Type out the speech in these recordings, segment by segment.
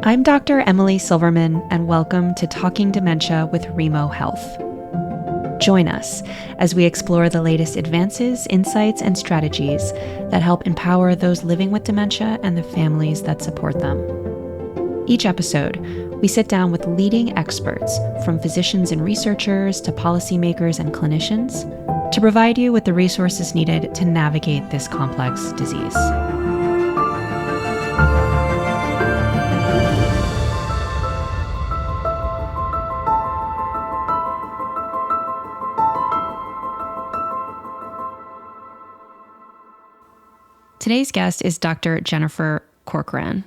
I'm Dr. Emily Silverman, and welcome to Talking Dementia with Remo Health. Join us as we explore the latest advances, insights, and strategies that help empower those living with dementia and the families that support them. Each episode, we sit down with leading experts, from physicians and researchers to policymakers and clinicians, to provide you with the resources needed to navigate this complex disease. Today's guest is Dr. Jennifer Corcoran.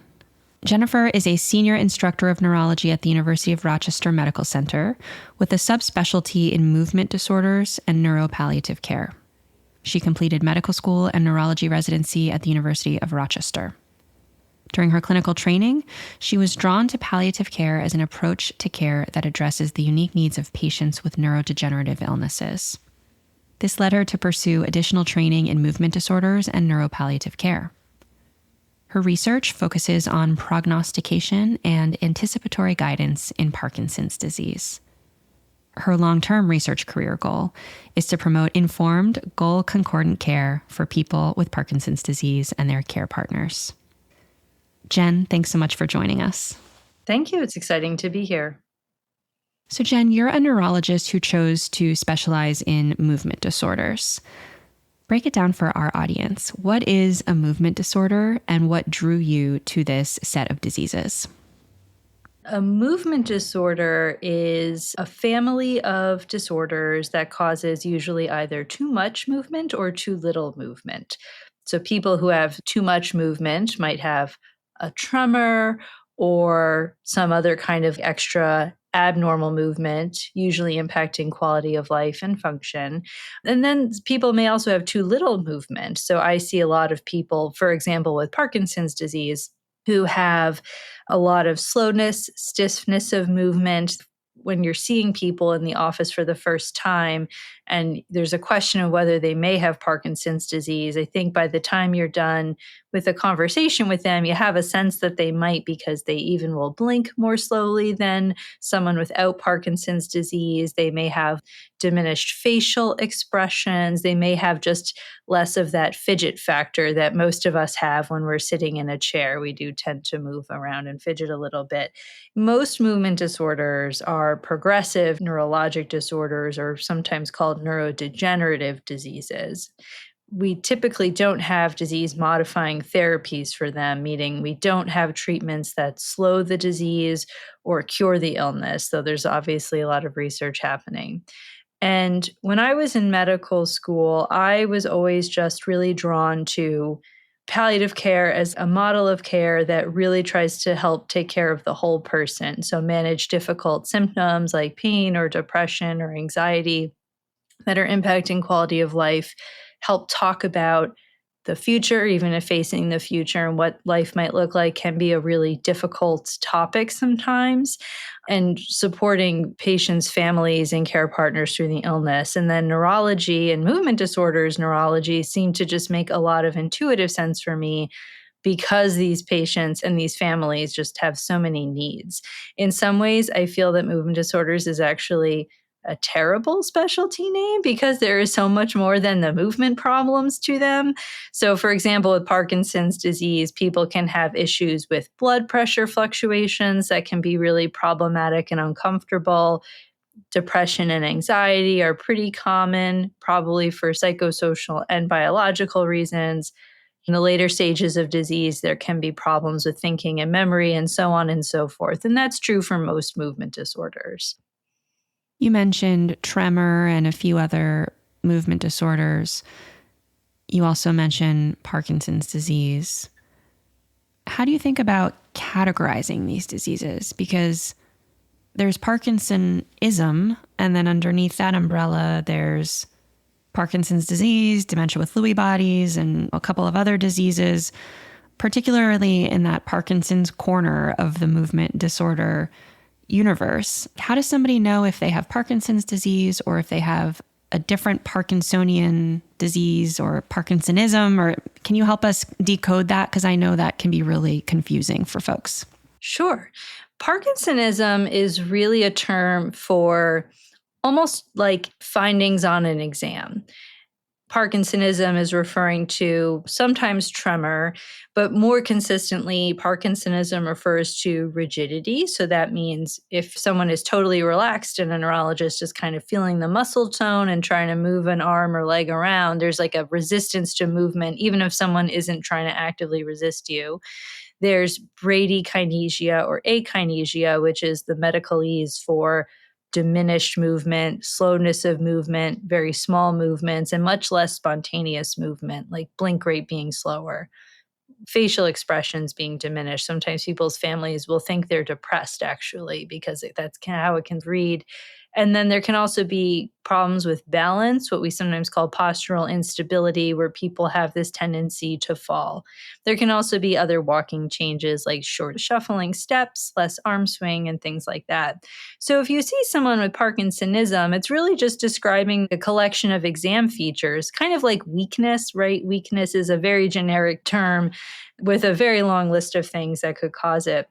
Jennifer is a senior instructor of neurology at the University of Rochester Medical Center with a subspecialty in movement disorders and neuro-palliative care. She completed medical school and neurology residency at the University of Rochester. During her clinical training, she was drawn to palliative care as an approach to care that addresses the unique needs of patients with neurodegenerative illnesses. This led her to pursue additional training in movement disorders and neuro-palliative care. Her research focuses on prognostication and anticipatory guidance in Parkinson's disease. Her long-term research career goal is to promote informed, goal-concordant care for people with Parkinson's disease and their care partners. Jen, thanks so much for joining us. Thank you. It's exciting to be here. So Jen, you're a neurologist who chose to specialize in movement disorders. Break it down for our audience. What is a movement disorder and what drew you to this set of diseases? A movement disorder is a family of disorders that causes usually either too much movement or too little movement. So people who have too much movement might have a tremor or some other kind of extra abnormal movement, usually impacting quality of life and function. And then people may also have too little movement. So I see a lot of people, for example, with Parkinson's disease, who have a lot of slowness, stiffness of movement. When you're seeing people in the office for the first time and there's a question of whether they may have Parkinson's disease, I think by the time you're done with a conversation with them, you have a sense that they might, because they even will blink more slowly than someone without Parkinson's disease. They may have diminished facial expressions. They may have just less of that fidget factor that most of us have when we're sitting in a chair. We do tend to move around and fidget a little bit. Most movement disorders are progressive neurologic disorders, or sometimes called neurodegenerative diseases. We typically don't have disease-modifying therapies for them, meaning we don't have treatments that slow the disease or cure the illness, though there's obviously a lot of research happening. And when I was in medical school, I was always just really drawn to palliative care as a model of care that really tries to help take care of the whole person. So manage difficult symptoms like pain or depression or anxiety that are impacting quality of life, help talk about the future, even if facing the future and what life might look like can be a really difficult topic sometimes, and supporting patients, families, and care partners through the illness. And then neurology and movement disorders neurology seem to just make a lot of intuitive sense for me, because these patients and these families just have so many needs. In some ways, I feel that movement disorders is actually a terrible specialty name, because there is so much more than the movement problems to them. So for example, with Parkinson's disease, people can have issues with blood pressure fluctuations that can be really problematic and uncomfortable. Depression and anxiety are pretty common, probably for psychosocial and biological reasons. In the later stages of disease, there can be problems with thinking and memory and so on and so forth. And that's true for most movement disorders. You mentioned tremor and a few other movement disorders. You also mentioned Parkinson's disease. How do you think about categorizing these diseases? Because there's Parkinsonism, and then underneath that umbrella, there's Parkinson's disease, dementia with Lewy bodies, and a couple of other diseases, particularly in that Parkinson's corner of the movement disorder universe. How does somebody know if they have Parkinson's disease or if they have a different Parkinsonian disease or Parkinsonism? Or can you help us decode that? Because I know that can be really confusing for folks. Sure. Parkinsonism is really a term for almost like findings on an exam. Parkinsonism is referring to sometimes tremor, but more consistently, Parkinsonism refers to rigidity. So that means if someone is totally relaxed and a neurologist is kind of feeling the muscle tone and trying to move an arm or leg around, there's like a resistance to movement, even if someone isn't trying to actively resist you. There's bradykinesia or akinesia, which is the medicalese for diminished movement, slowness of movement, very small movements, and much less spontaneous movement, like blink rate being slower, facial expressions being diminished. Sometimes people's families will think they're depressed actually because that's how it can read. And then there can also be problems with balance, what we sometimes call postural instability, where people have this tendency to fall. There can also be other walking changes like short shuffling steps, less arm swing, and things like that. So if you see someone with Parkinsonism, it's really just describing a collection of exam features, kind of like weakness, right? Weakness is a very generic term with a very long list of things that could cause it.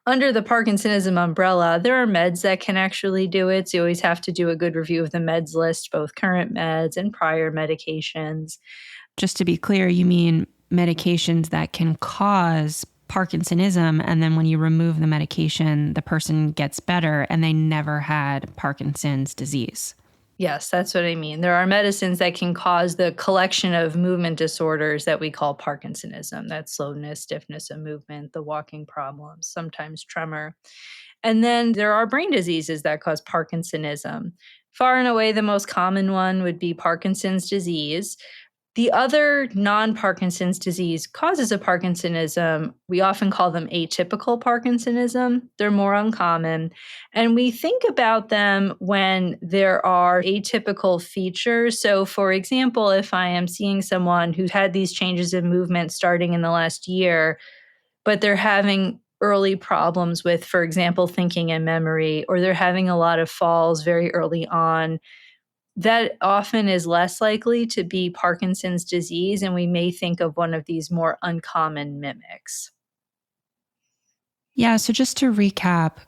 Under the Parkinsonism umbrella, there are meds that can actually do it. So you always have to do a good review of the meds list, both current meds and prior medications. Just to be clear, you mean medications that can cause Parkinsonism, and then when you remove the medication, the person gets better and they never had Parkinson's disease. Yes, that's what I mean. There are medicines that can cause the collection of movement disorders that we call Parkinsonism. That's slowness, stiffness of movement, the walking problems, sometimes tremor. And then there are brain diseases that cause Parkinsonism. Far and away, the most common one would be Parkinson's disease. The other non-Parkinson's disease causes of Parkinsonism, we often call them atypical Parkinsonism. They're more uncommon. And we think about them when there are atypical features. So, for example, if I am seeing someone who's had these changes in movement starting in the last year, but they're having early problems with, for example, thinking and memory, or they're having a lot of falls very early on, that often is less likely to be Parkinson's disease, and we may think of one of these more uncommon mimics. Yeah, so just to recap,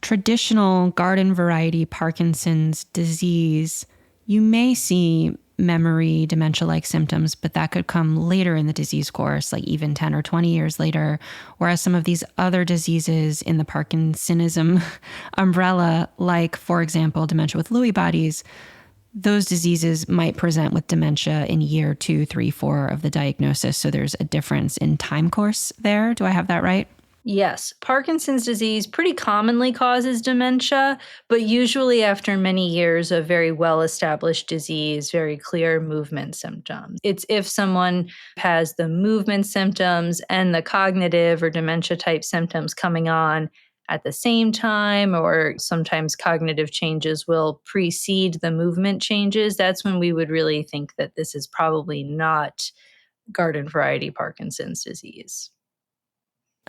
traditional garden variety Parkinson's disease, you may see memory dementia-like symptoms, but that could come later in the disease course, like even 10 or 20 years later. Whereas some of these other diseases in the Parkinsonism umbrella, like, for example, dementia with Lewy bodies, those diseases might present with dementia in year 2, 3, 4 of the diagnosis. So there's a difference in time course there. Do I have that right? Yes, Parkinson's disease pretty commonly causes dementia, but usually after many years of very well-established disease, very clear movement symptoms. It's if someone has the movement symptoms and the cognitive or dementia-type symptoms coming on at the same time, or sometimes cognitive changes will precede the movement changes, that's when we would really think that this is probably not garden variety Parkinson's disease.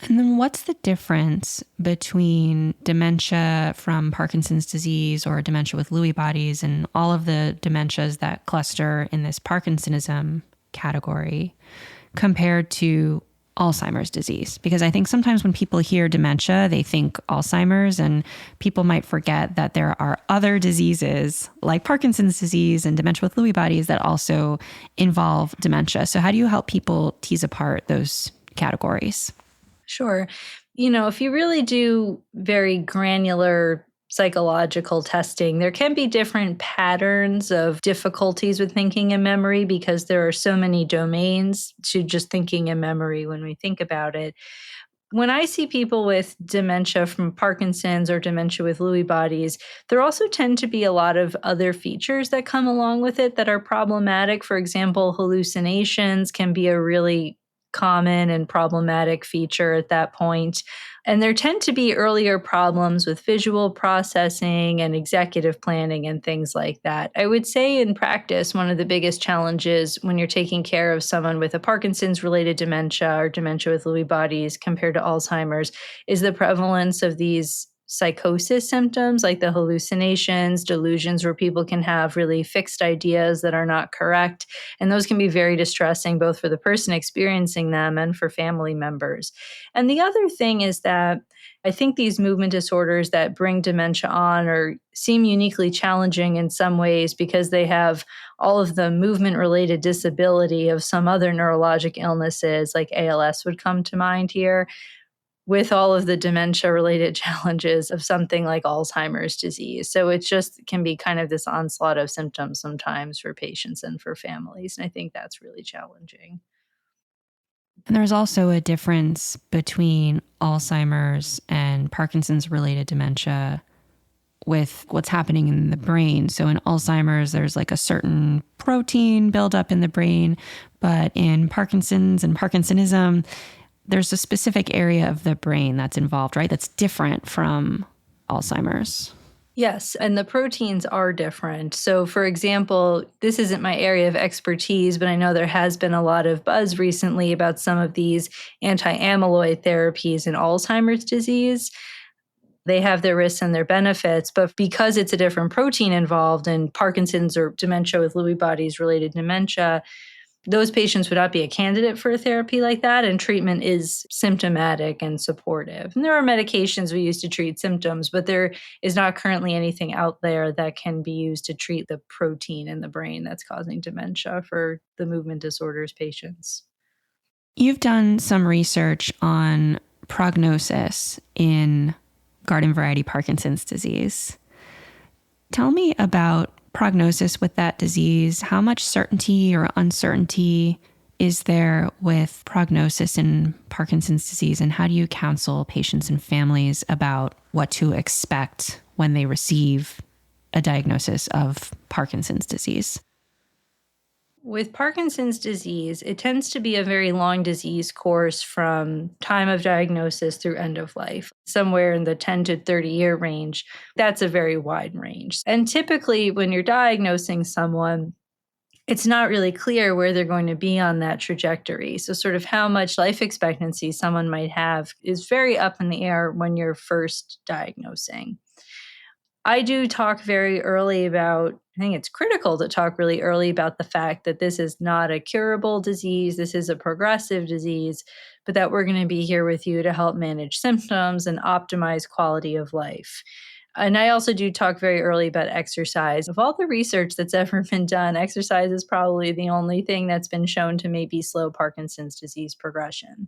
And then what's the difference between dementia from Parkinson's disease or dementia with Lewy bodies and all of the dementias that cluster in this Parkinsonism category compared to Alzheimer's disease? Because I think sometimes when people hear dementia, they think Alzheimer's, and people might forget that there are other diseases like Parkinson's disease and dementia with Lewy bodies that also involve dementia. So how do you help people tease apart those categories? Sure. If you really do very granular psychological testing, there can be different patterns of difficulties with thinking and memory because there are so many domains to just thinking and memory when we think about it. When I see people with dementia from Parkinson's or dementia with Lewy bodies, there also tend to be a lot of other features that come along with it that are problematic. For example, hallucinations can be a really common and problematic feature at that point. And there tend to be earlier problems with visual processing and executive planning and things like that. I would say in practice, one of the biggest challenges when you're taking care of someone with a Parkinson's related dementia or dementia with Lewy bodies compared to Alzheimer's is the prevalence of these psychosis symptoms, like the hallucinations, delusions, where people can have really fixed ideas that are not correct. And those can be very distressing, both for the person experiencing them and for family members. And the other thing is that I think these movement disorders that bring dementia on or seem uniquely challenging in some ways because they have all of the movement related disability of some other neurologic illnesses, like ALS would come to mind here, with all of the dementia related challenges of something like Alzheimer's disease. So it just can be kind of this onslaught of symptoms sometimes for patients and for families. And I think that's really challenging. And there's also a difference between Alzheimer's and Parkinson's related dementia with what's happening in the brain. So in Alzheimer's, there's like a certain protein buildup in the brain, but in Parkinson's and Parkinsonism, there's a specific area of the brain that's involved, right? That's different from Alzheimer's. Yes, and the proteins are different. So, for example, this isn't my area of expertise, but I know there has been a lot of buzz recently about some of these anti-amyloid therapies in Alzheimer's disease. They have their risks and their benefits, but because it's a different protein involved in Parkinson's or dementia with Lewy bodies related dementia, those patients would not be a candidate for a therapy like that, and treatment is symptomatic and supportive. And there are medications we use to treat symptoms, but there is not currently anything out there that can be used to treat the protein in the brain that's causing dementia for the movement disorders patients. You've done some research on prognosis in garden variety Parkinson's disease. Tell me about prognosis with that disease. How much certainty or uncertainty is there with prognosis in Parkinson's disease, and how do you counsel patients and families about what to expect when they receive a diagnosis of Parkinson's disease? With Parkinson's disease, it tends to be a very long disease course from time of diagnosis through end of life, somewhere in the 10 to 30-year range. That's a very wide range. And typically, when you're diagnosing someone, it's not really clear where they're going to be on that trajectory. So, sort of how much life expectancy someone might have is very up in the air when you're first diagnosing. I do talk very early about, I think it's critical to talk really early about the fact that this is not a curable disease, this is a progressive disease, but that we're going to be here with you to help manage symptoms and optimize quality of life. And I also do talk very early about exercise. Of all the research that's ever been done, exercise is probably the only thing that's been shown to maybe slow Parkinson's disease progression.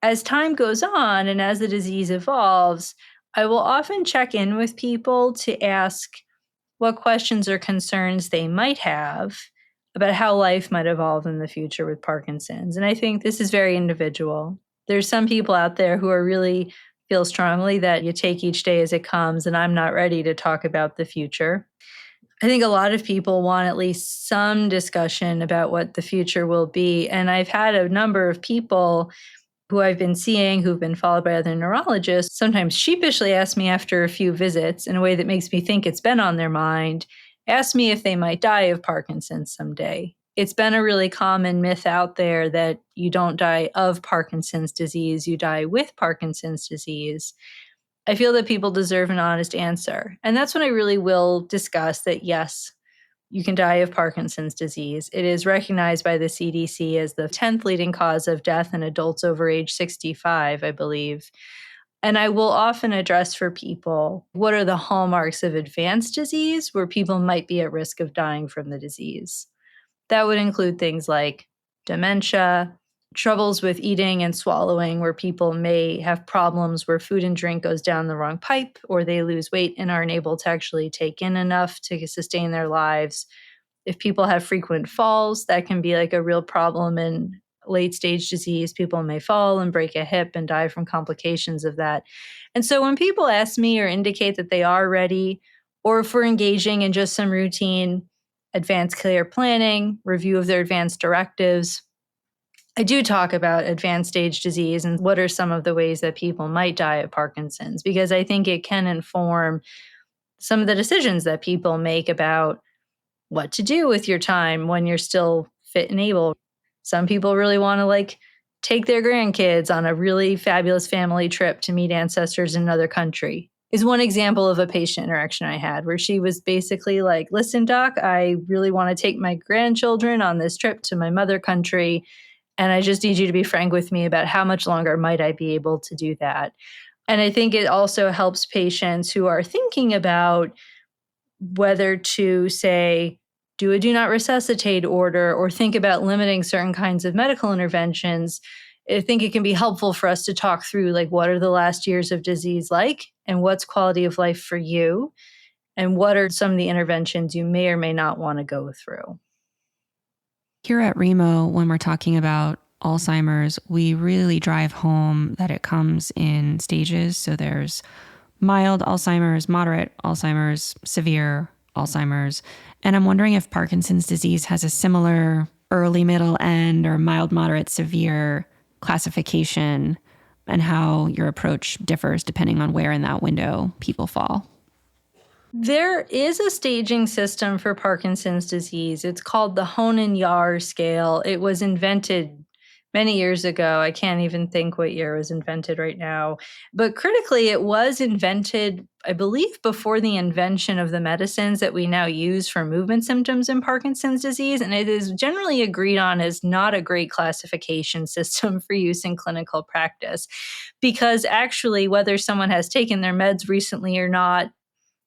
As time goes on and as the disease evolves, I will often check in with people to ask what questions or concerns they might have about how life might evolve in the future with Parkinson's. And I think this is very individual. There's some people out there who are really feel strongly that you take each day as it comes, and I'm not ready to talk about the future. I think a lot of people want at least some discussion about what the future will be. And I've had a number of people who I've been seeing, who've been followed by other neurologists, sometimes sheepishly ask me after a few visits in a way that makes me think it's been on their mind, ask me if they might die of Parkinson's someday. It's been a really common myth out there that you don't die of Parkinson's disease, you die with Parkinson's disease. I feel that people deserve an honest answer. And that's when I really will discuss that, yes, you can die of Parkinson's disease. It is recognized by the CDC as the 10th leading cause of death in adults over age 65, I believe. And I will often address for people what are the hallmarks of advanced disease where people might be at risk of dying from the disease. That would include things like dementia, troubles with eating and swallowing, where people may have problems where food and drink goes down the wrong pipe, or they lose weight and aren't able to actually take in enough to sustain their lives. If people have frequent falls, that can be like a real problem in late stage disease. People may fall and break a hip and die from complications of that. And so when people ask me or indicate that they are ready, or if we're engaging in just some routine advanced care planning, review of their advanced directives, I do talk about advanced stage disease and what are some of the ways that people might die of Parkinson's, because I think it can inform some of the decisions that people make about what to do with your time when you're still fit and able. Some people really want to take their grandkids on a really fabulous family trip to meet ancestors in another country. Is one example of a patient interaction I had where she was basically like, listen, doc, I really want to take my grandchildren on this trip to my mother country. And I just need you to be frank with me about how much longer might I be able to do that. And I think it also helps patients who are thinking about whether to say, do a do not resuscitate order or think about limiting certain kinds of medical interventions. I think it can be helpful for us to talk through like what are the last years of disease like and what's quality of life for you and what are some of the interventions you may or may not want to go through. Here at Remo, when we're talking about Alzheimer's, we really drive home that it comes in stages. So there's mild Alzheimer's, moderate Alzheimer's, severe Alzheimer's. And I'm wondering if Parkinson's disease has a similar early, middle, end, or mild, moderate, severe classification, and how your approach differs depending on where in that window people fall. There is a staging system for Parkinson's disease. It's called the Hoehn-Yahr scale. It was invented many years ago. I can't even think what year it was invented right now. But critically, it was invented, I believe, before the invention of the medicines that we now use for movement symptoms in Parkinson's disease. And it is generally agreed on as not a great classification system for use in clinical practice. Because actually, whether someone has taken their meds recently or not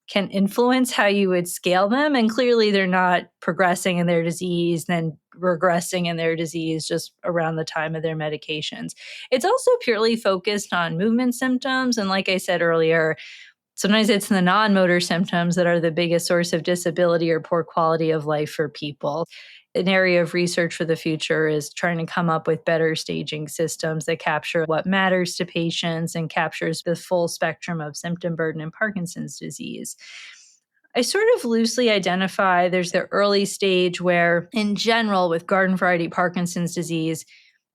can influence how you would scale them. And clearly they're not progressing in their disease, then regressing in their disease just around the time of their medications. It's also purely focused on movement symptoms. And like I said earlier, sometimes it's the non-motor symptoms that are the biggest source of disability or poor quality of life for people. An area of research for the future is trying to come up with better staging systems that capture what matters to patients and captures the full spectrum of symptom burden in Parkinson's disease. I sort of loosely identify there's the early stage where, in general, with garden variety Parkinson's disease,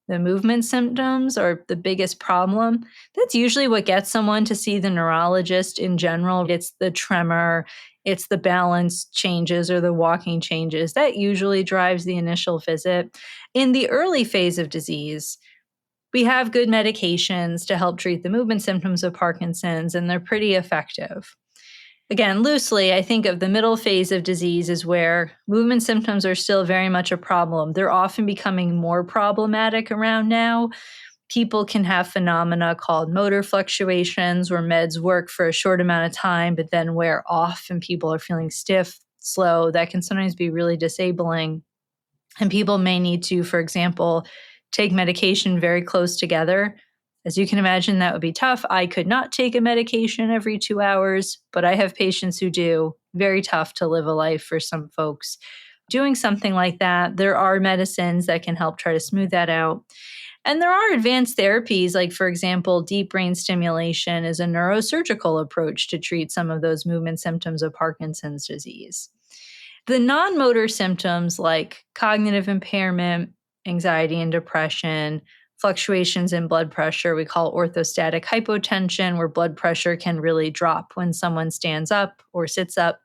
the movement symptoms are the biggest problem. That's usually what gets someone to see the neurologist in general. It's the tremor, it's the balance changes or the walking changes. That usually drives the initial visit. In the early phase of disease, we have good medications to help treat the movement symptoms of Parkinson's, and they're pretty effective. Again, loosely, I think of the middle phase of disease is where movement symptoms are still very much a problem. They're often becoming more problematic around now. People can have phenomena called motor fluctuations where meds work for a short amount of time, but then wear off and people are feeling stiff, slow. That can sometimes be really disabling. And people may need to, for example, take medication very close together. As you can imagine, that would be tough. I could not take a medication every 2 hours, but I have patients who do. Very tough to live a life for some folks. Doing something like that, there are medicines that can help try to smooth that out. And there are advanced therapies, like, for example, deep brain stimulation is a neurosurgical approach to treat some of those movement symptoms of Parkinson's disease. The non-motor symptoms like cognitive impairment, anxiety and depression, fluctuations in blood pressure, we call orthostatic hypotension, where blood pressure can really drop when someone stands up or sits up.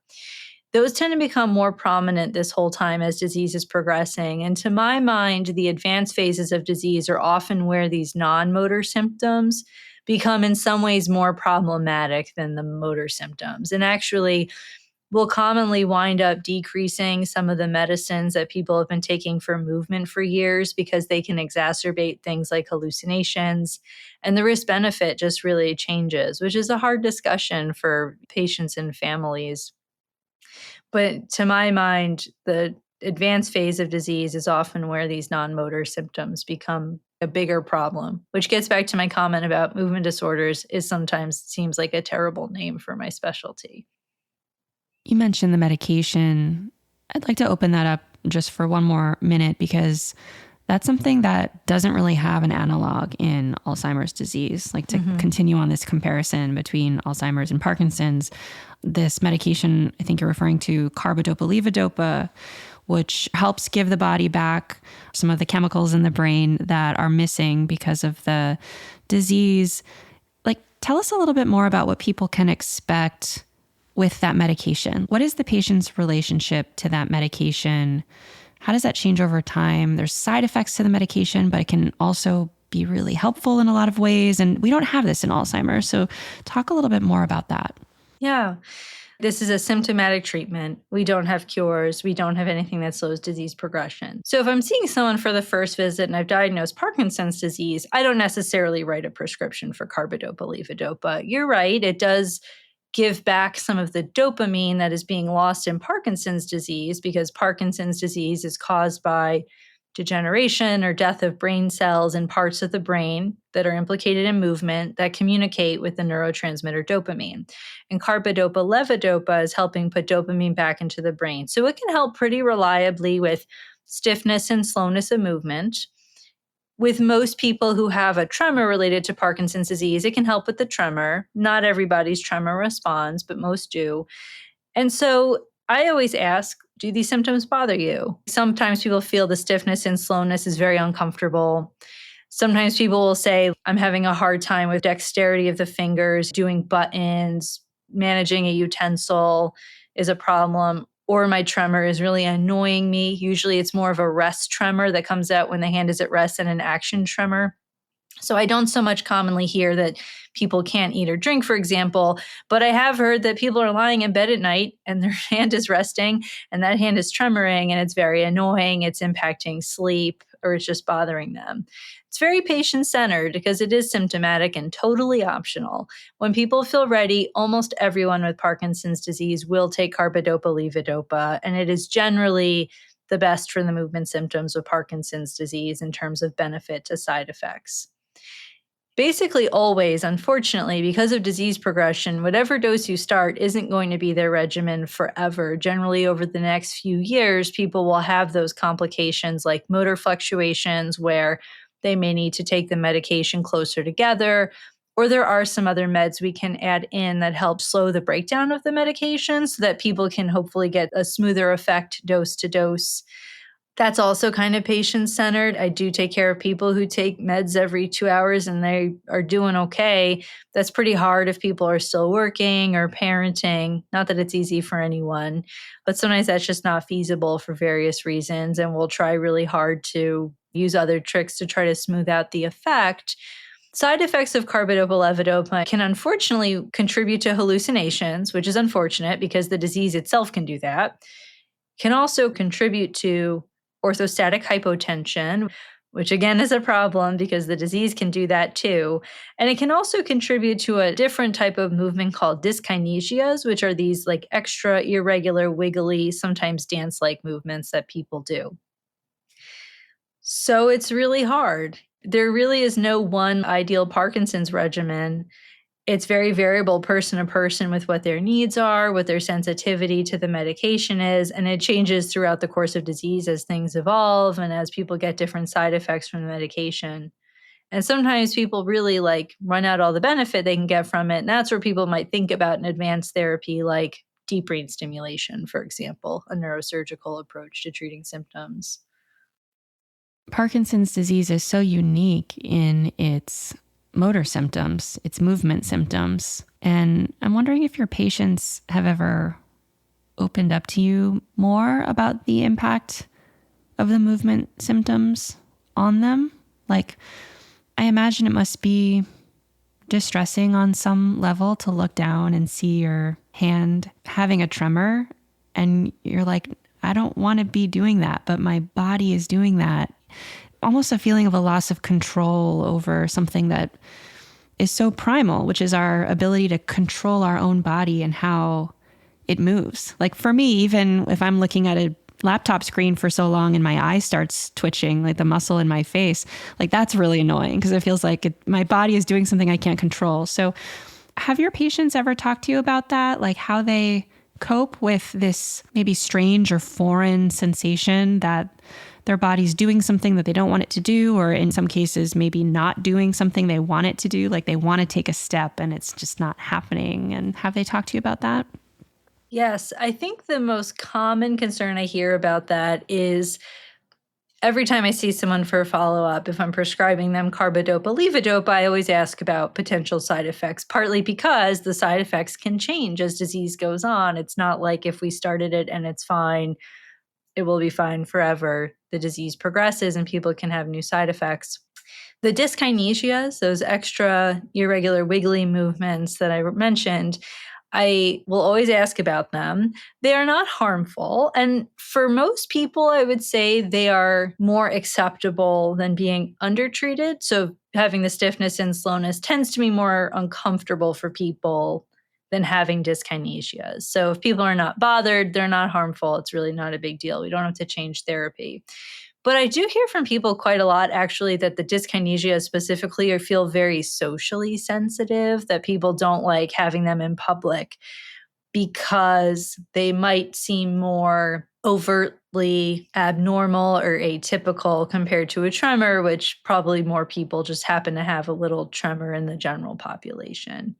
Those tend to become more prominent this whole time as disease is progressing. And to my mind, the advanced phases of disease are often where these non-motor symptoms become in some ways more problematic than the motor symptoms. And actually, will commonly wind up decreasing some of the medicines that people have been taking for movement for years because they can exacerbate things like hallucinations. And the risk-benefit just really changes, which is a hard discussion for patients and families. But to my mind, the advanced phase of disease is often where these non-motor symptoms become a bigger problem, which gets back to my comment about movement disorders is sometimes seems like a terrible name for my specialty. You mentioned the medication. I'd like to open that up just for one more minute because that's something that doesn't really have an analog in Alzheimer's disease. Like to continue on this comparison between Alzheimer's and Parkinson's, this medication, I think you're referring to carbidopa, levodopa, which helps give the body back some of the chemicals in the brain that are missing because of the disease. Like, tell us a little bit more about what people can expect with that medication. What is the patient's relationship to that medication? How does that change over time? There's side effects to the medication, but it can also be really helpful in a lot of ways. And we don't have this in Alzheimer's. So talk a little bit more about that. Yeah. This is a symptomatic treatment. We don't have cures. We don't have anything that slows disease progression. So if I'm seeing someone for the first visit and I've diagnosed Parkinson's disease, I don't necessarily write a prescription for carbidopa, levodopa. You're right. It does give back some of the dopamine that is being lost in Parkinson's disease, because Parkinson's disease is caused by degeneration or death of brain cells in parts of the brain that are implicated in movement that communicate with the neurotransmitter dopamine. And carbidopa levodopa is helping put dopamine back into the brain. So it can help pretty reliably with stiffness and slowness of movement. With most people who have a tremor related to Parkinson's disease, it can help with the tremor. Not everybody's tremor responds, but most do. And so I always ask, do these symptoms bother you? Sometimes people feel the stiffness and slowness is very uncomfortable. Sometimes people will say, I'm having a hard time with dexterity of the fingers, doing buttons, managing a utensil is a problem, or my tremor is really annoying me. Usually it's more of a rest tremor that comes out when the hand is at rest than an action tremor. So I don't so much commonly hear that people can't eat or drink, for example, but I have heard that people are lying in bed at night and their hand is resting and that hand is tremoring and it's very annoying. It's impacting sleep or it's just bothering them. It's very patient-centered because it is symptomatic and totally optional. When people feel ready, almost everyone with Parkinson's disease will take carbidopa, levodopa, and it is generally the best for the movement symptoms of Parkinson's disease in terms of benefit to side effects. Basically, always, unfortunately, because of disease progression, whatever dose you start isn't going to be their regimen forever. Generally, over the next few years, people will have those complications like motor fluctuations where they may need to take the medication closer together, or there are some other meds we can add in that help slow the breakdown of the medication so that people can hopefully get a smoother effect dose to dose. That's also kind of patient-centered. I do take care of people who take meds every 2 hours and they are doing okay. That's pretty hard if people are still working or parenting. Not that it's easy for anyone, but sometimes that's just not feasible for various reasons. And we'll try really hard to use other tricks to try to smooth out the effect. Side effects of carbidopa levodopa can unfortunately contribute to hallucinations, which is unfortunate because the disease itself can do that. Can also contribute to orthostatic hypotension, which again is a problem because the disease can do that too. And it can also contribute to a different type of movement called dyskinesias, which are these like extra irregular, wiggly, sometimes dance-like movements that people do. So it's really hard. There really is no one ideal Parkinson's regimen. It's very variable person to person with what their needs are, what their sensitivity to the medication is, and it changes throughout the course of disease as things evolve and as people get different side effects from the medication. And sometimes people really like run out all the benefit they can get from it, and that's where people might think about an advanced therapy like deep brain stimulation, for example, a neurosurgical approach to treating symptoms. Parkinson's disease is so unique in its motor symptoms, its movement symptoms. And I'm wondering if your patients have ever opened up to you more about the impact of the movement symptoms on them. Like, I imagine it must be distressing on some level to look down and see your hand having a tremor. And you're like, I don't want to be doing that, but my body is doing that. Almost a feeling of a loss of control over something that is so primal, which is our ability to control our own body and how it moves. Like for me, even if I'm looking at a laptop screen for so long and my eye starts twitching, like the muscle in my face, like that's really annoying because it feels like my body is doing something I can't control. So have your patients ever talked to you about that? Like how they cope with this maybe strange or foreign sensation that their body's doing something that they don't want it to do, or in some cases, maybe not doing something they want it to do, like they want to take a step and it's just not happening. And have they talked to you about that? Yes, I think the most common concern I hear about that is every time I see someone for a follow-up, if I'm prescribing them carbidopa, levodopa, I always ask about potential side effects, partly because the side effects can change as disease goes on. It's not like if we started it and it's fine, it will be fine forever. The disease progresses and people can have new side effects. The dyskinesias, those extra irregular wiggly movements that I mentioned, I will always ask about them. They are not harmful. And for most people, I would say they are more acceptable than being undertreated. So having the stiffness and slowness tends to be more uncomfortable for people than having dyskinesias. So if people are not bothered, they're not harmful. It's really not a big deal. We don't have to change therapy. But I do hear from people quite a lot, actually, that the dyskinesia specifically or feel very socially sensitive, that people don't like having them in public because they might seem more overtly abnormal or atypical compared to a tremor, which probably more people just happen to have a little tremor in the general population.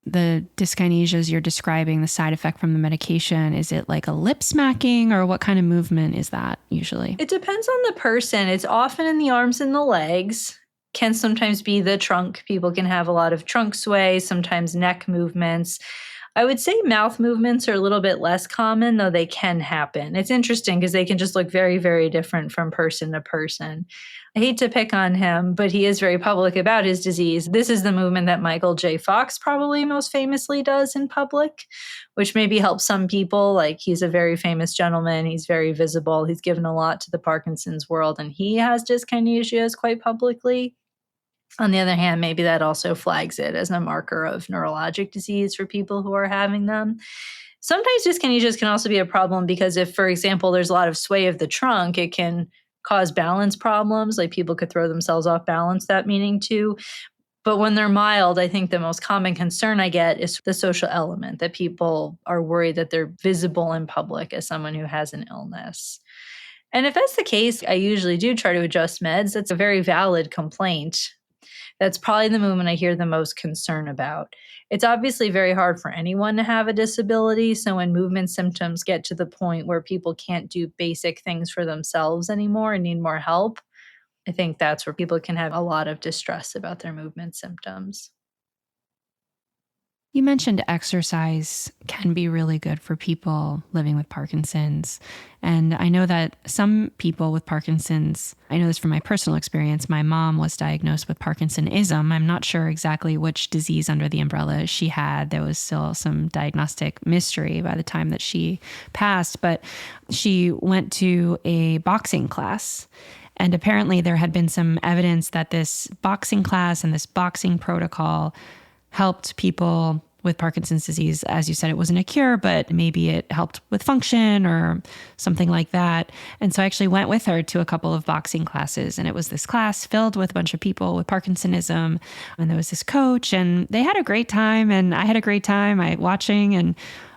The dyskinesias you're describing, the side effect from the medication, is it like a lip smacking, or what kind of movement is that usually? It depends on the person. It's often in the arms and the legs, can sometimes be the trunk. People can have a lot of trunk sway, sometimes neck movements. I would say mouth movements are a little bit less common, though they can happen. It's interesting because they can just look very, very different from person to person. I hate to pick on him, but he is very public about his disease. This is the movement that Michael J. Fox probably most famously does in public, which maybe helps some people. Like, he's a very famous gentleman. He's very visible. He's given a lot to the Parkinson's world, and he has dyskinesias quite publicly. On the other hand, maybe that also flags it as a marker of neurologic disease for people who are having them. Sometimes dyskinesias can also be a problem because if, for example, there's a lot of sway of the trunk, it can cause balance problems. Like, people could throw themselves off balance, that meaning too. But when they're mild, I think the most common concern I get is the social element, that people are worried that they're visible in public as someone who has an illness. And if that's the case, I usually do try to adjust meds. That's a very valid complaint. That's probably the movement I hear the most concern about. It's obviously very hard for anyone to have a disability. So when movement symptoms get to the point where people can't do basic things for themselves anymore and need more help, I think that's where people can have a lot of distress about their movement symptoms. You mentioned exercise can be really good for people living with Parkinson's. And I know that some people with Parkinson's, I know this from my personal experience, my mom was diagnosed with Parkinsonism. I'm not sure exactly which disease under the umbrella she had. There was still some diagnostic mystery by the time that she passed, but she went to a boxing class. And apparently there had been some evidence that this boxing class and this boxing protocol helped people with Parkinson's disease. As you said, it wasn't a cure, but maybe it helped with function or something like that. And so I actually went with her to a couple of boxing classes, and it was this class filled with a bunch of people with Parkinsonism. And there was this coach, and they had a great time, and I had a great time watching. And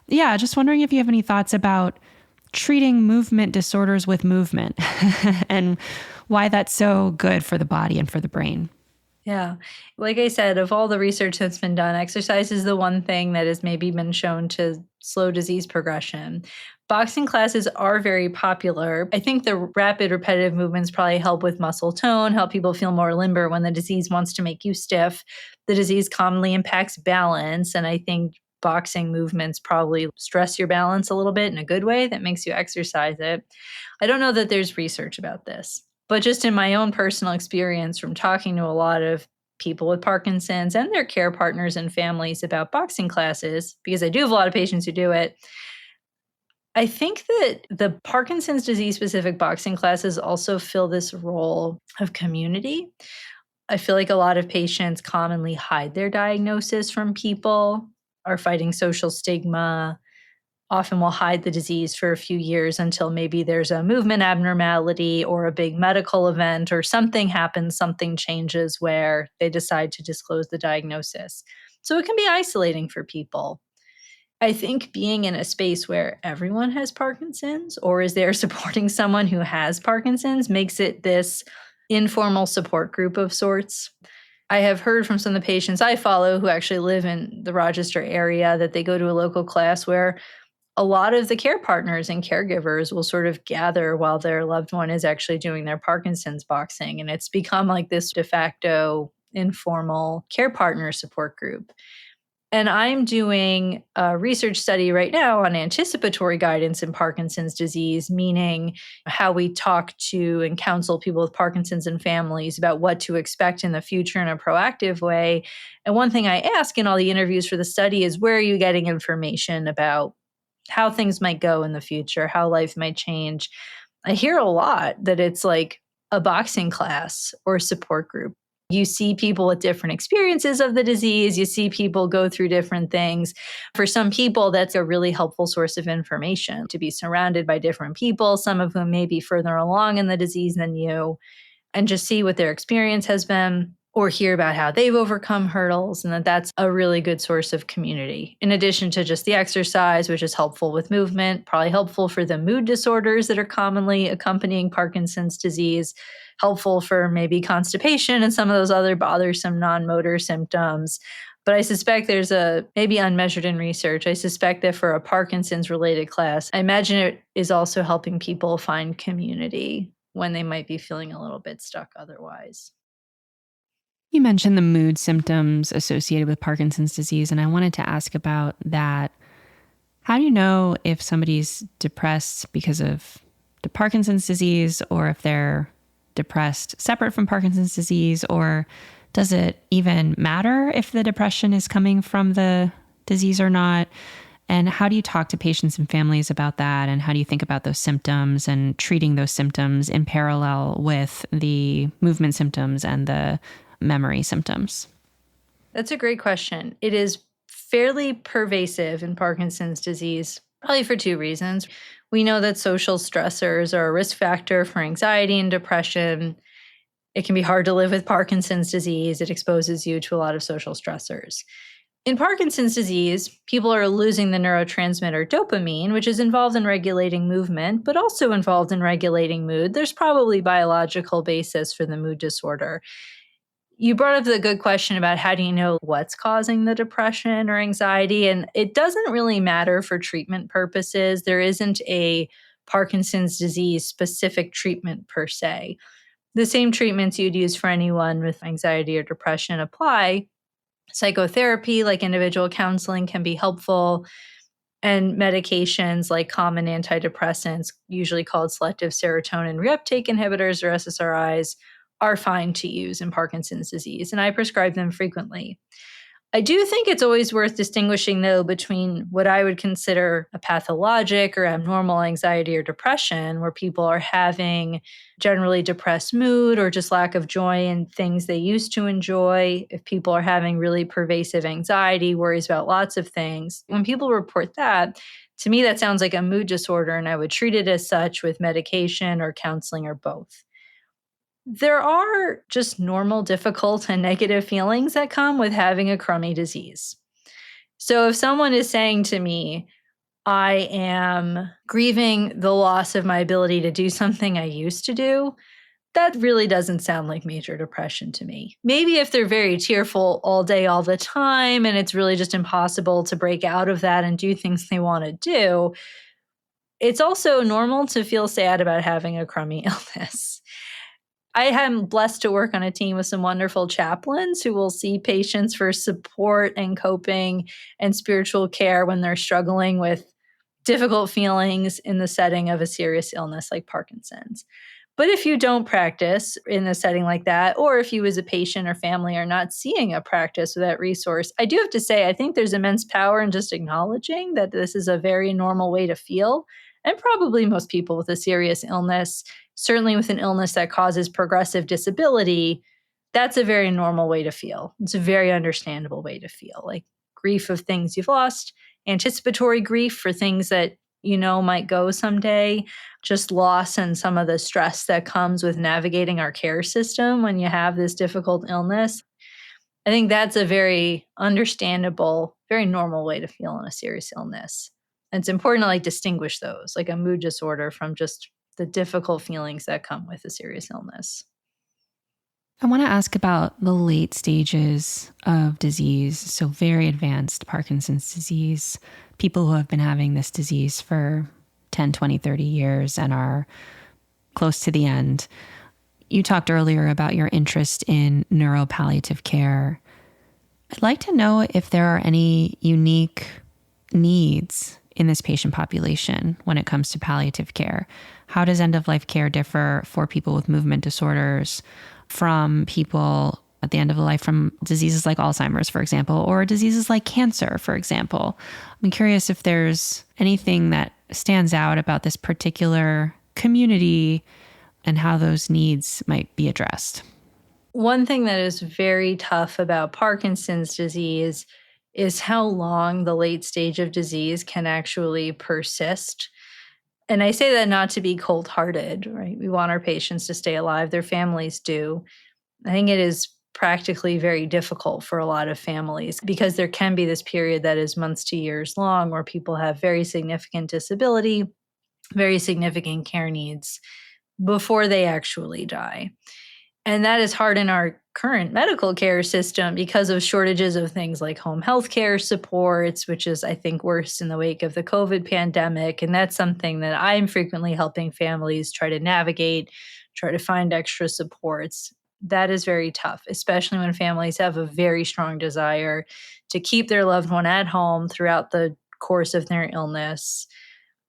yeah, just wondering if you have any thoughts about treating movement disorders with movement and why that's so good for the body and for the brain. Yeah. Like I said, of all the research that's been done, exercise is the one thing that has maybe been shown to slow disease progression. Boxing classes are very popular. I think the rapid repetitive movements probably help with muscle tone, help people feel more limber when the disease wants to make you stiff. The disease commonly impacts balance, and I think boxing movements probably stress your balance a little bit in a good way that makes you exercise it. I don't know that there's research about this. But just in my own personal experience from talking to a lot of people with Parkinson's and their care partners and families about boxing classes, because I do have a lot of patients who do it, I think that the Parkinson's disease-specific boxing classes also fill this role of community. I feel like a lot of patients commonly hide their diagnosis from people, are fighting social stigma, often will hide the disease for a few years until maybe there's a movement abnormality or a big medical event or something happens, something changes where they decide to disclose the diagnosis. So it can be isolating for people. I think being in a space where everyone has Parkinson's or is there supporting someone who has Parkinson's makes it this informal support group of sorts. I have heard from some of the patients I follow who actually live in the Rochester area that they go to a local class where a lot of the care partners and caregivers will sort of gather while their loved one is actually doing their Parkinson's boxing. And it's become like this de facto informal care partner support group. And I'm doing a research study right now on anticipatory guidance in Parkinson's disease, meaning how we talk to and counsel people with Parkinson's and families about what to expect in the future in a proactive way. And one thing I ask in all the interviews for the study is, where are you getting information about how things might go in the future, how life might change? I hear a lot that it's like a boxing class or a support group. You see people with different experiences of the disease. You see people go through different things. For some people, that's a really helpful source of information, to be surrounded by different people, some of whom may be further along in the disease than you, and just see what their experience has been, or hear about how they've overcome hurdles, and that's a really good source of community. In addition to just the exercise, which is helpful with movement, probably helpful for the mood disorders that are commonly accompanying Parkinson's disease, helpful for maybe constipation and some of those other bothersome non-motor symptoms. But I suspect there's maybe unmeasured in research, I suspect that for a Parkinson's related class, I imagine it is also helping people find community when they might be feeling a little bit stuck otherwise. You mentioned the mood symptoms associated with Parkinson's disease, and I wanted to ask about that. How do you know if somebody's depressed because of the Parkinson's disease, or if they're depressed separate from Parkinson's disease, or does it even matter if the depression is coming from the disease or not? And how do you talk to patients and families about that? And how do you think about those symptoms and treating those symptoms in parallel with the movement symptoms and the memory symptoms? That's a great question. It is fairly pervasive in Parkinson's disease, probably for two reasons. We know that social stressors are a risk factor for anxiety and depression. It can be hard to live with Parkinson's disease. It exposes you to a lot of social stressors. In Parkinson's disease, people are losing the neurotransmitter dopamine, which is involved in regulating movement, but also involved in regulating mood. There's probably biological basis for the mood disorder. You brought up the good question about how do you know what's causing the depression or anxiety, and it doesn't really matter for treatment purposes. There isn't a Parkinson's disease specific treatment per se. The same treatments you'd use for anyone with anxiety or depression apply. Psychotherapy, like individual counseling, can be helpful, and medications like common antidepressants, usually called selective serotonin reuptake inhibitors or SSRIs, are fine to use in Parkinson's disease, and I prescribe them frequently. I do think it's always worth distinguishing, though, between what I would consider a pathologic or abnormal anxiety or depression, where people are having generally depressed mood or just lack of joy in things they used to enjoy. If people are having really pervasive anxiety, worries about lots of things, when people report that, to me, that sounds like a mood disorder, and I would treat it as such with medication or counseling or both. There are just normal, difficult, and negative feelings that come with having a crummy disease. So if someone is saying to me, I am grieving the loss of my ability to do something I used to do, that really doesn't sound like major depression to me. Maybe if they're very tearful all day, all the time, and it's really just impossible to break out of that and do things they want to do, it's also normal to feel sad about having a crummy illness. I am blessed to work on a team with some wonderful chaplains who will see patients for support and coping and spiritual care when they're struggling with difficult feelings in the setting of a serious illness like Parkinson's. But if you don't practice in a setting like that, or if you as a patient or family are not seeing a practice with that resource, I do have to say, I think there's immense power in just acknowledging that this is a very normal way to feel. And probably most people with a serious illness, certainly with an illness that causes progressive disability, that's a very normal way to feel. It's a very understandable way to feel, like grief of things you've lost, anticipatory grief for things that you know might go someday, just loss and some of the stress that comes with navigating our care system when you have this difficult illness. I think that's a very understandable, very normal way to feel in a serious illness. And it's important to distinguish those, like a mood disorder, from just the difficult feelings that come with a serious illness. I want to ask about the late stages of disease. So very advanced Parkinson's disease, people who have been having this disease for 10, 20, 30 years and are close to the end. You talked earlier about your interest in neuro-palliative care. I'd like to know if there are any unique needs in this patient population when it comes to palliative care. How does end-of-life care differ for people with movement disorders from people at the end of life from diseases like Alzheimer's, for example, or diseases like cancer, for example? I'm curious if there's anything that stands out about this particular community and how those needs might be addressed. One thing that is very tough about Parkinson's disease is how long the late stage of disease can actually persist. And I say that not to be cold-hearted, right? We want our patients to stay alive, their families do. I think it is practically very difficult for a lot of families because there can be this period that is months to years long where people have very significant disability, very significant care needs before they actually die. And that is hard in our current medical care system because of shortages of things like home health care supports, which is, I think, worse in the wake of the COVID pandemic. And that's something that I'm frequently helping families try to navigate, try to find extra supports. That is very tough, especially when families have a very strong desire to keep their loved one at home throughout the course of their illness,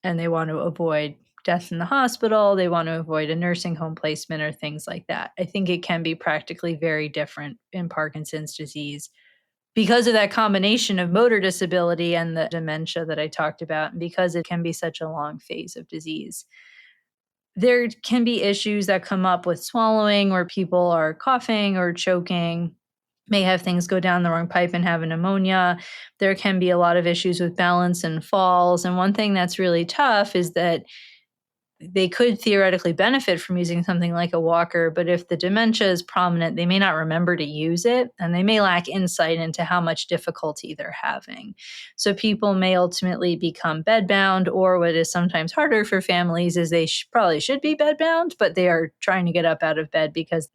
and they want to avoid death in the hospital, they want to avoid a nursing home placement or things like that. I think it can be practically very different in Parkinson's disease because of that combination of motor disability and the dementia that I talked about, and because it can be such a long phase of disease. There can be issues that come up with swallowing where people are coughing or choking, may have things go down the wrong pipe and have a pneumonia. There can be a lot of issues with balance and falls. And one thing that's really tough is that they could theoretically benefit from using something like a walker, but if the dementia is prominent, they may not remember to use it, and they may lack insight into how much difficulty they're having. So people may ultimately become bedbound, or what is sometimes harder for families is they probably should be bedbound, but they are trying to get up out of bed because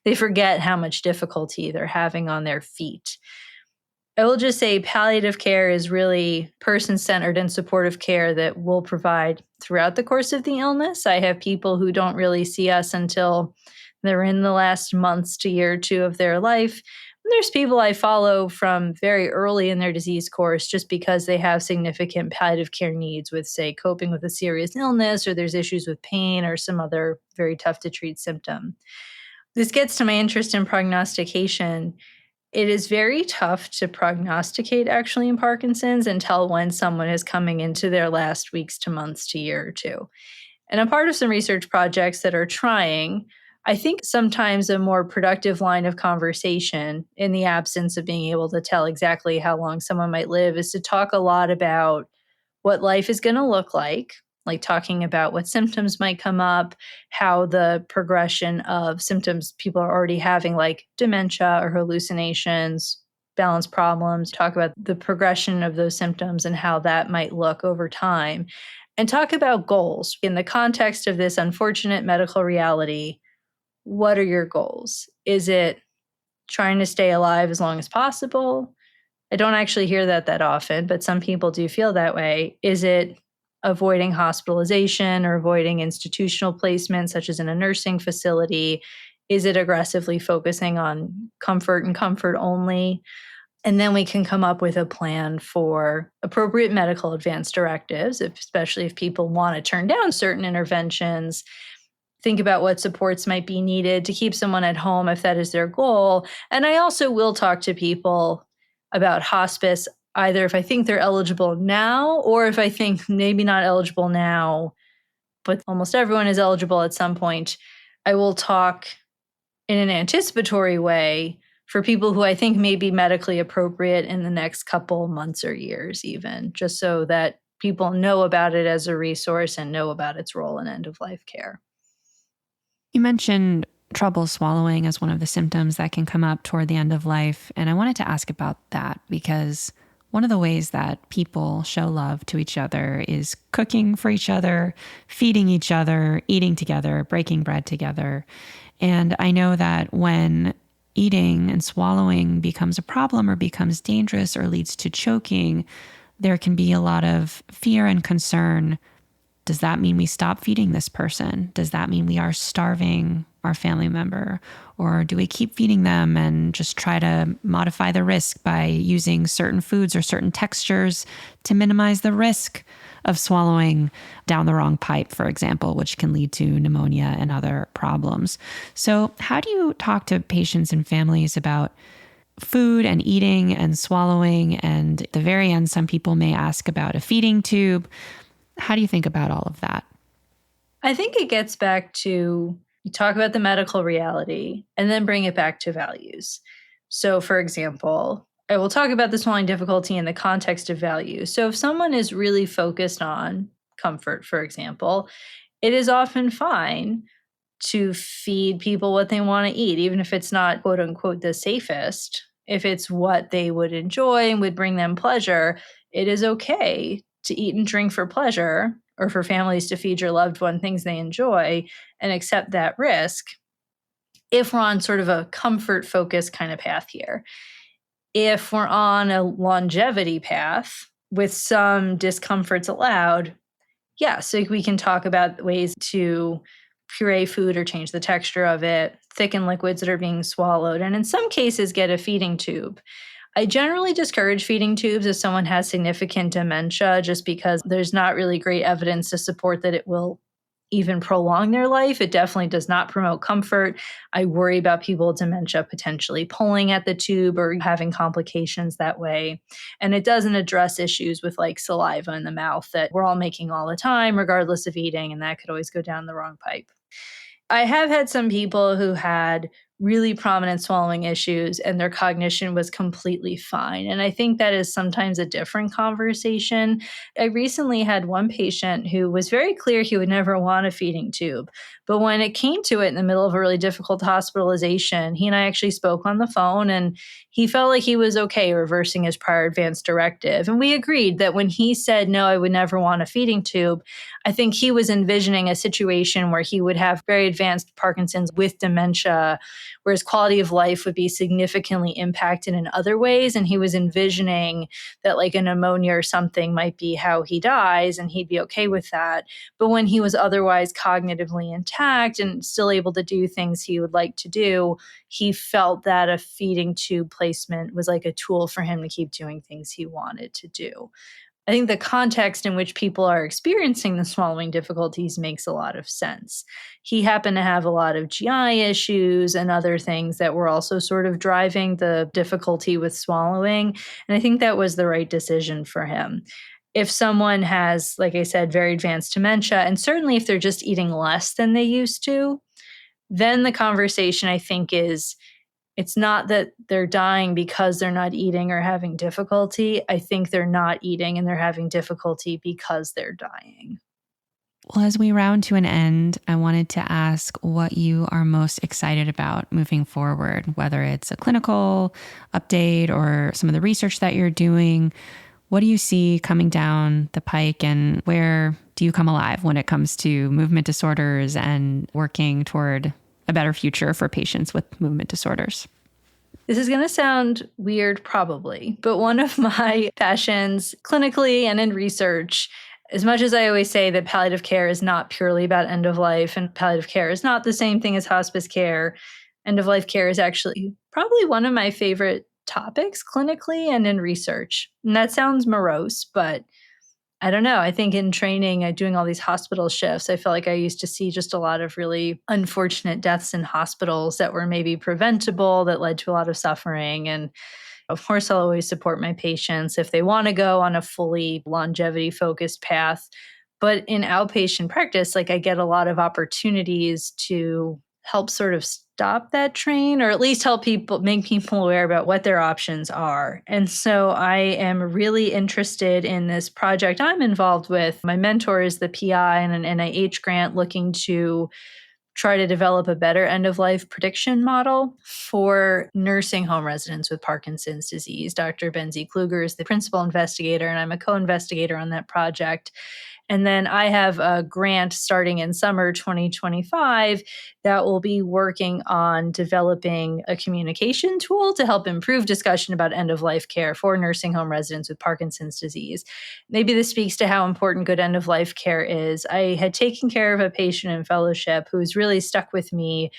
they forget how much difficulty they're having on their feet. I will just say palliative care is really person-centered and supportive care that we'll provide throughout the course of the illness. I have people who don't really see us until they're in the last months to year or two of their life. And there's people I follow from very early in their disease course just because they have significant palliative care needs with, say, coping with a serious illness, or there's issues with pain or some other very tough to treat symptom. This gets to my interest in prognostication. It is very tough to prognosticate actually in Parkinson's and tell when someone is coming into their last weeks to months to year or two. And I'm part of some research projects that are trying. I think sometimes a more productive line of conversation in the absence of being able to tell exactly how long someone might live is to talk a lot about what life is going to look like talking about what symptoms might come up, how the progression of symptoms people are already having, like dementia or hallucinations, balance problems, talk about the progression of those symptoms and how that might look over time, and talk about goals. In the context of this unfortunate medical reality, what are your goals? Is it trying to stay alive as long as possible? I don't actually hear that often, but some people do feel that way. Is it avoiding hospitalization or avoiding institutional placement, such as in a nursing facility? Is it aggressively focusing on comfort and comfort only? And then we can come up with a plan for appropriate medical advance directives, especially if people want to turn down certain interventions. Think about what supports might be needed to keep someone at home if that is their goal. And I also will talk to people about hospice, either if I think they're eligible now or if I think maybe not eligible now, but almost everyone is eligible at some point. I will talk in an anticipatory way for people who I think may be medically appropriate in the next couple months or years even, just so that people know about it as a resource and know about its role in end-of-life care. You mentioned trouble swallowing as one of the symptoms that can come up toward the end of life. And I wanted to ask about that because one of the ways that people show love to each other is cooking for each other, feeding each other, eating together, breaking bread together. And I know that when eating and swallowing becomes a problem or becomes dangerous or leads to choking, there can be a lot of fear and concern. Does that mean we stop feeding this person? Does that mean we are starving our family member? Or do we keep feeding them and just try to modify the risk by using certain foods or certain textures to minimize the risk of swallowing down the wrong pipe, for example, which can lead to pneumonia and other problems? So how do you talk to patients and families about food and eating and swallowing? And at the very end, some people may ask about a feeding tube. How do you think about all of that? I think it gets back to you talk about the medical reality and then bring it back to values. So, for example, I will talk about the swallowing difficulty in the context of value. So, if someone is really focused on comfort, for example, it is often fine to feed people what they want to eat, even if it's not quote unquote the safest. If it's what they would enjoy and would bring them pleasure, it is okay to eat and drink for pleasure, or for families to feed your loved one things they enjoy and accept that risk if we're on sort of a comfort focused kind of path here. If we're on a longevity path with some discomforts allowed, yeah, so we can talk about ways to puree food or change the texture of it, thicken liquids that are being swallowed, and in some cases, get a feeding tube. I generally discourage feeding tubes if someone has significant dementia, just because there's not really great evidence to support that it will even prolong their life. It definitely does not promote comfort. I worry about people with dementia potentially pulling at the tube or having complications that way. And it doesn't address issues with like saliva in the mouth that we're all making all the time, regardless of eating, and that could always go down the wrong pipe. I have had some people who had really prominent swallowing issues and their cognition was completely fine. And I think that is sometimes a different conversation. I recently had one patient who was very clear he would never want a feeding tube. But when it came to it in the middle of a really difficult hospitalization, he and I actually spoke on the phone and he felt like he was okay reversing his prior advance directive. And we agreed that when he said, no, I would never want a feeding tube, I think he was envisioning a situation where he would have very advanced Parkinson's with dementia, where his quality of life would be significantly impacted in other ways. And he was envisioning that like a pneumonia or something might be how he dies, and he'd be okay with that. But when he was otherwise cognitively intact and still able to do things he would like to do, he felt that a feeding tube placement was like a tool for him to keep doing things he wanted to do. I think the context in which people are experiencing the swallowing difficulties makes a lot of sense. He happened to have a lot of GI issues and other things that were also sort of driving the difficulty with swallowing. And I think that was the right decision for him. If someone has, like I said, very advanced dementia, and certainly if they're just eating less than they used to, then the conversation I think is it's not that they're dying because they're not eating or having difficulty. I think they're not eating and they're having difficulty because they're dying. Well, as we round to an end, I wanted to ask what you are most excited about moving forward, whether it's a clinical update or some of the research that you're doing. What do you see coming down the pike, and where do you come alive when it comes to movement disorders and working toward a better future for patients with movement disorders? This is going to sound weird, probably, but one of my passions clinically and in research, as much as I always say that palliative care is not purely about end of life and palliative care is not the same thing as hospice care, end of life care is actually probably one of my favorite topics clinically and in research. And that sounds morose, but I don't know. I think in training, doing all these hospital shifts, I felt like I used to see just a lot of really unfortunate deaths in hospitals that were maybe preventable, that led to a lot of suffering. And of course, I'll always support my patients if they want to go on a fully longevity focused path. But in outpatient practice, like I get a lot of opportunities to help sort of stop that train, or at least help people, make people aware about what their options are. And so I am really interested in this project I'm involved with. My mentor is the PI in an NIH grant looking to try to develop a better end-of-life prediction model for nursing home residents with Parkinson's disease. Dr. Benzie Kluger is the principal investigator, and I'm a co-investigator on that project. And then I have a grant starting in summer 2025 that will be working on developing a communication tool to help improve discussion about end-of-life care for nursing home residents with Parkinson's disease. Maybe this speaks to how important good end-of-life care is. I had taken care of a patient in fellowship who's really stuck with me,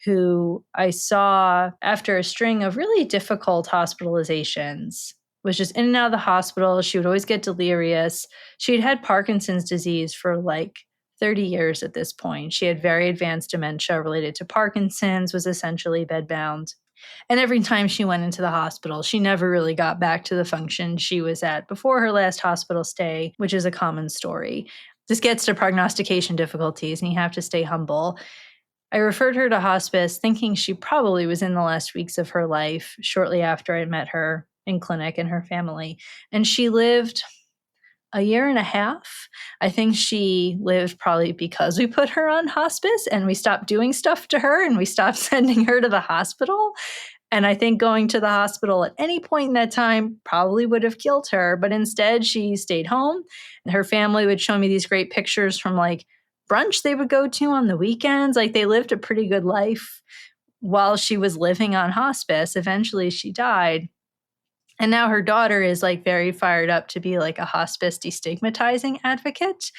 who I saw after a string of really difficult hospitalizations, was just in and out of the hospital. She would always get delirious. She'd had Parkinson's disease for like 30 years at this point. She had very advanced dementia related to Parkinson's, was essentially bedbound. And every time she went into the hospital, she never really got back to the function she was at before her last hospital stay, which is a common story. This gets to prognostication difficulties, and you have to stay humble. I referred her to hospice thinking she probably was in the last weeks of her life shortly after I met her in clinic and her family. And she lived a year and a half. I think she lived probably because we put her on hospice and we stopped doing stuff to her and we stopped sending her to the hospital. And I think going to the hospital at any point in that time probably would have killed her. But instead, she stayed home, and her family would show me these great pictures from like brunch they would go to on the weekends. Like they lived a pretty good life while she was living on hospice. Eventually, she died. And now her daughter is like very fired up to be like a hospice destigmatizing advocate,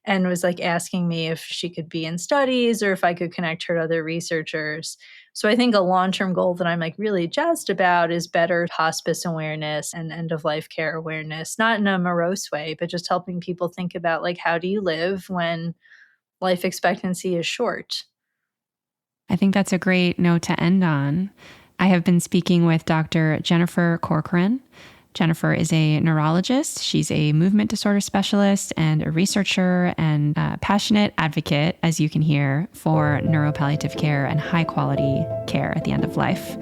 and was like asking me if she could be in studies or if I could connect her to other researchers. So I think a long-term goal that I'm like really jazzed about is better hospice awareness and end-of-life care awareness, not in a morose way, but just helping people think about like, how do you live when life expectancy is short? I think that's a great note to end on. I have been speaking with Dr. Jennifer Corcoran. Jennifer is a neurologist. She's a movement disorder specialist and a researcher and a passionate advocate, as you can hear, for neuro-palliative care and high-quality care at the end of life.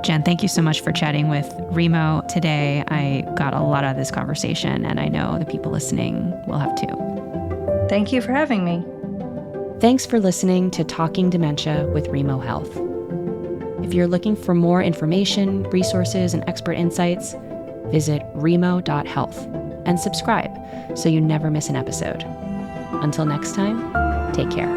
Jen, thank you so much for chatting with Remo today. I got a lot out of this conversation, and I know the people listening will have too. Thank you for having me. Thanks for listening to Talking Dementia with Remo Health. If you're looking for more information, resources, and expert insights, visit remo.health and subscribe so you never miss an episode. Until next time, take care.